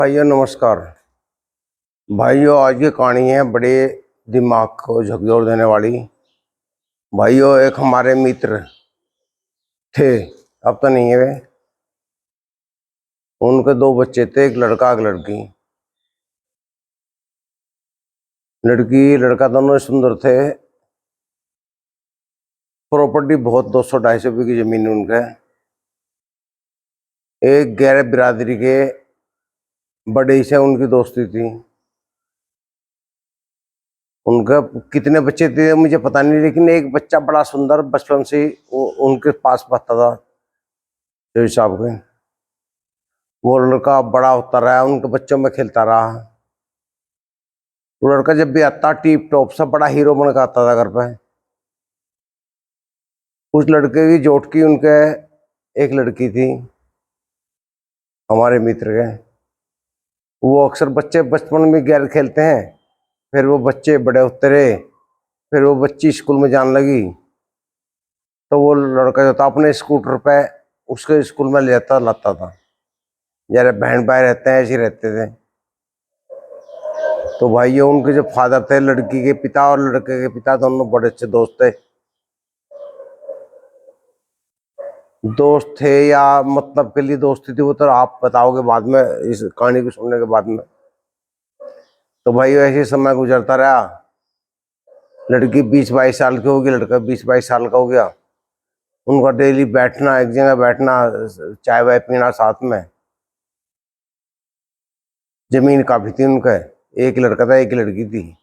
भाइयों नमस्कार। भाइयों आज की कहानी है बड़े दिमाग को झकझोर देने वाली। भाइयों एक हमारे मित्र थे, अब तो नहीं है वे। उनके दो बच्चे थे, एक लड़का एक लड़की। लड़की लड़का दोनों सुंदर थे। प्रॉपर्टी बहुत 200-250 की जमीन उनके। एक गैर बिरादरी के बड़े से उनकी दोस्ती थी। उनका कितने बच्चे थे मुझे पता नहीं, लेकिन एक बच्चा बड़ा सुंदर बचपन से ही उनके पास पढ़ता था, जो साहब के। वो लड़का बड़ा होता रहा, उनके बच्चों में खेलता रहा। वो लड़का जब भी आता टीप टॉप सा बड़ा हीरो बन के आता था घर पे। उस लड़के की जोटकी उनके एक लड़की थी, हमारे मित्र के। वो अक्सर बच्चे बचपन में गैर खेलते हैं, फिर वो बच्चे बड़े होते रहे, फिर वो बच्ची स्कूल में जाने लगी, तो वो लड़का जो था अपने स्कूटर पे उसके स्कूल में ले जाता लाता था। जरा बहन भाई रहते हैं ऐसे ही रहते थे। तो भाई ये उनके जो फादर थे, लड़की के पिता और लड़के के पिता दोनों बड़े अच्छे दोस्त थे। दोस्त थे या मतलब के लिए दोस्ती थी वो तो आप बताओगे बाद में, इस कहानी को सुनने के बाद में। तो भाई ऐसे समय गुजरता रहा। लड़की 20-22 साल की होगी, लड़का 20-22 साल का हो गया। उनका डेली बैठना, एक जगह बैठना, चाय वाय पीना साथ में। जमीन काफी थी उनका, एक लड़का था एक लड़की थी।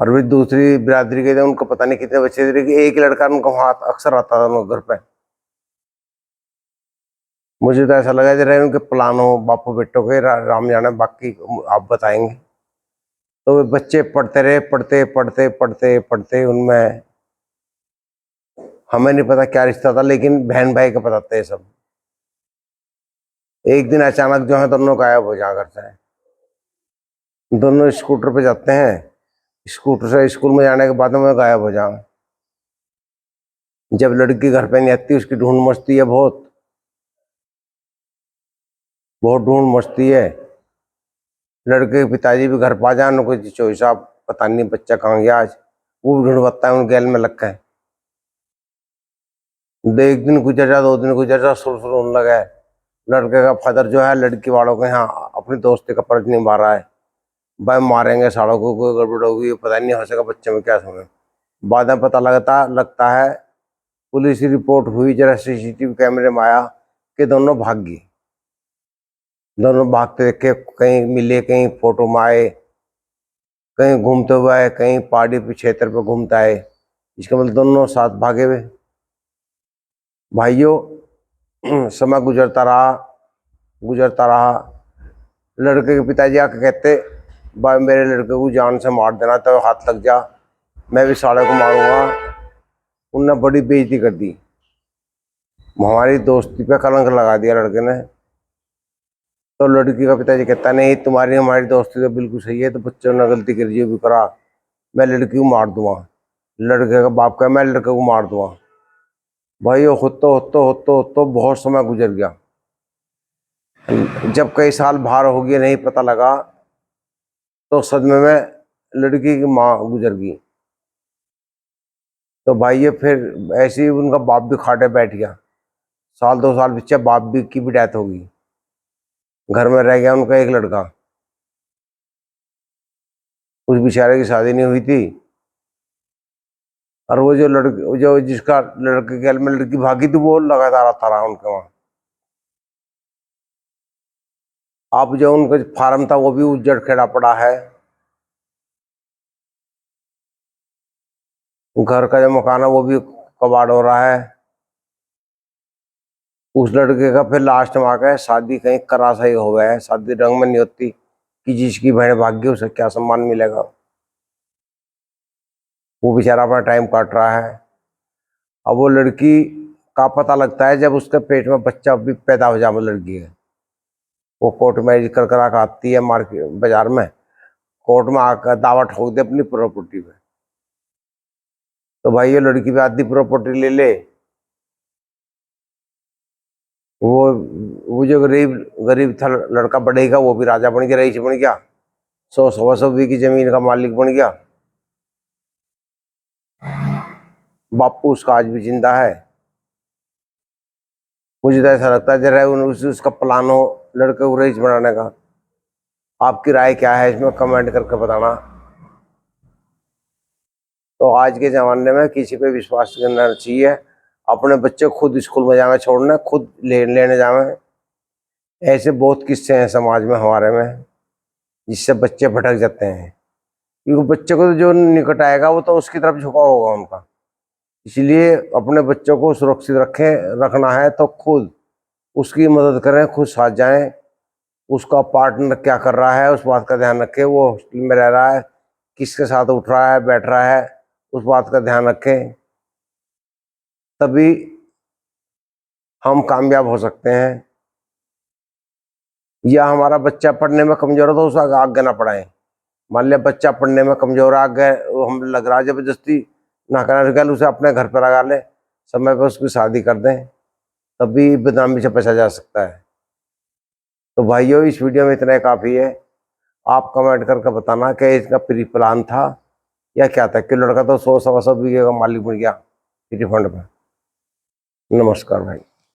और भी दूसरी बिरादरी के थे, उनको पता नहीं कितने बच्चे थे, लेकिन एक लड़का उनका वहां अक्सर आता था उनके घर पे। मुझे तो ऐसा लगा जरा उनके प्लान हो बापू बेटों के, राम जाने, बाकी आप बताएंगे। तो वे बच्चे पढ़ते रहे, पढ़ते पढ़ते पढ़ते पढ़ते उनमें हमें नहीं पता क्या रिश्ता था, लेकिन बहन भाई का पता था ये सब। एक दिन अचानक जो है दोनों गायब हो जा करते हैं। दोनों स्कूटर पे जाते हैं, स्कूटर से स्कूल में जाने के बाद में गायब हो जाए। जब लड़की घर पे नहीं आती उसकी ढूंढ मचती है, बहुत बहुत ढूंढ मचती है। लड़के के पिताजी भी घर पा जाए, उनको चोई साहब पता नहीं बच्चा कहाँ गया आज। वो भी ढूंढता है उन गैल में लगता है। एक दिन गुजर जा, 2 दिन गुजर जा, सुर सुर होने लगा है। लड़के का फादर जो है लड़की वालों के यहाँ अपनी दोस्ती का फर्ज निभा रहा है। भाई मारेंगे सालों को, कोई गड़बड़ होगी, पता नहीं हो सका बच्चे में क्या सुने। बाद में पता लगता है, पुलिस की रिपोर्ट हुई, जरा सीसीटीवी कैमरे में आया कि दोनों भाग गए। दोनों भागते देखे, कहीं मिले, कहीं फोटो में आए, कहीं घूमते हुए आए, कहीं पहाड़ी पे क्षेत्र पे घूमते आए। इसका मतलब दोनों साथ भागे हुए। भाइयों समय गुजरता रहा। लड़के के पिताजी आके कहते, भाई मेरे लड़के को जान से मार देना, तो हाथ लग जा, मैं भी साले को मारूंगा। उनने बड़ी बेइज्जती कर दी, हमारी दोस्ती पे कलंक लगा दिया लड़के ने। तो लड़की का पिताजी कहता, नहीं तुम्हारी हमारी दोस्ती तो बिल्कुल सही है, तो बच्चों ने गलती कर जो भी करा, मैं लड़की को मार दूंगा। लड़के का बाप कहा, मैं लड़के को मार दूंगा। भाई वो होतो बहुत समय गुजर गया। जब कई साल बाहर हो गए नहीं पता लगा, तो सदमे में लड़की की माँ गुजर गई। तो भाई ये फिर ऐसे ही उनका बाप भी खाटे बैठ गया। 1-2 साल पीछे बाप भी की भी डेथ होगी। घर में रह गया उनका एक लड़का। उस बेचारे की शादी नहीं हुई थी। और वो जो लड़के, जो जिसका लड़के के में लड़की भागी थी, वो लगातार आता रहा उनके वहां। अब जो उनका फार्म था वो भी उज्जड़ खेड़ा पड़ा है। घर का जो मकान है वो भी कबाड़ हो रहा है। उस लड़के का फिर लास्ट में आकर शादी कहीं करा सही हो गया है। शादी रंग में नहीं होती कि जिसकी बहन भाग्य उसे क्या सम्मान मिलेगा। वो बेचारा अपना टाइम काट रहा है। अब वो लड़की का पता लगता है जब उसके पेट में बच्चा भी पैदा हो जाए। वो लड़की है, वो कोर्ट मैरिज कर आती है मार्केट बाजार में। कोर्ट में आकर दावा ठोक दे अपनी प्रॉपर्टी पे। तो भाई ये लड़की भी आधी प्रॉपर्टी ले ले। वो जो गरीब गरीब था लड़का बढ़ेगा, वो भी राजा बन गया, रईस बन गया, 100 बीघी की जमीन का मालिक बन गया। बापू उसका आज भी जिंदा है। मुझे तो ऐसा लगता है जरा उसका प्लान हो लड़के को रईस बनाने का। आपकी राय क्या है इसमें, कमेंट करके बताना। तो आज के ज़माने में किसी पे विश्वास करना चाहिए। अपने बच्चे खुद स्कूल में जावे छोड़ने, खुद लेने जावे। ऐसे बहुत किस्से हैं समाज में हमारे में, जिससे बच्चे भटक जाते हैं। क्योंकि बच्चे को तो जो निकट आएगा वो तो उसकी तरफ झुकाव होगा उनका। इसलिए अपने बच्चों को सुरक्षित रखना है तो खुद उसकी मदद करें, खुद साथ जाएं। उसका पार्टनर क्या कर रहा है उस बात का ध्यान रखें। वो हॉस्टल में रह रहा है, किसके साथ उठ रहा है बैठ रहा है, उस बात का ध्यान रखें। तभी हम कामयाब हो सकते हैं। या हमारा बच्चा पढ़ने में कमजोर है तो उसे आगे ना पढ़ाएं। मान लिया बच्चा पढ़ने में कमजोर है, आगे हम लग रहा है जबरदस्ती ना करना, उसे अपने घर पर लगा ले, समय पर उसकी शादी कर दें, तभी बदनामी से बचा जा सकता है। तो भाइयों, इस वीडियो में इतना काफ़ी है। आप कमेंट करके बताना कि इसका प्री प्लान था या क्या था, कि लड़का तो 100 सवा 100 बीघे का मालिक बन गया रिफंड में। नमस्कार भाई।